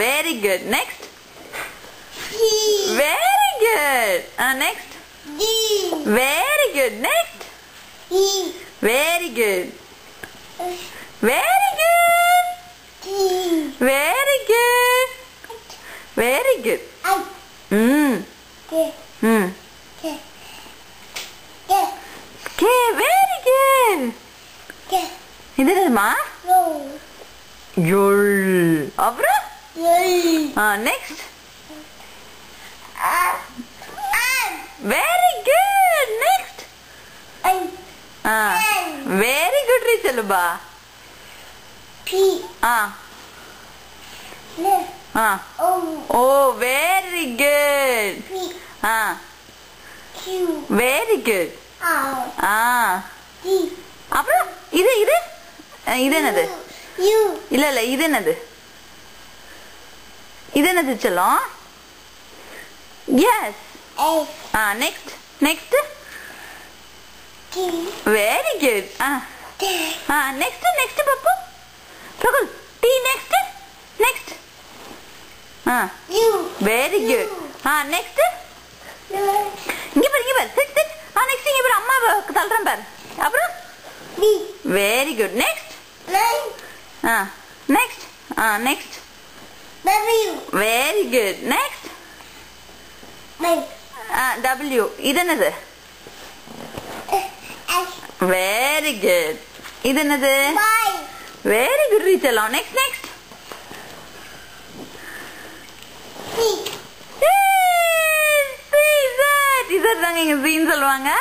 Very good. Next. Very good. Next. Very good. Next. Very good. Very good. Very good. Very good. Okay, very good. இது என்னதுமா? Yol. அப்புறம்? Next. Very good. Next. Very good ರೀ ಚಲುಬಾ. Oh, very good. Very good. அப்புறம் இது இது இது என்னது? இல்ல இல்ல இது என்னது? இது என்னது செல்லம்? Yes. Next. Next. Very good. Next. Next papu. Pragul. T next. Next. Very good. Next. இங்க பாரு. Sit. Next இங்க பாரு அம்மா தள்ளுறேன் பாரு. அப்புறம் Very good. Next. Next. Next. Very good. Next. W. இது என்னது? Very good. இது என்னது? Very good ரீச்சலாம். Next. Next. Z தாங்க இங்க Z சொல்லுவாங்க.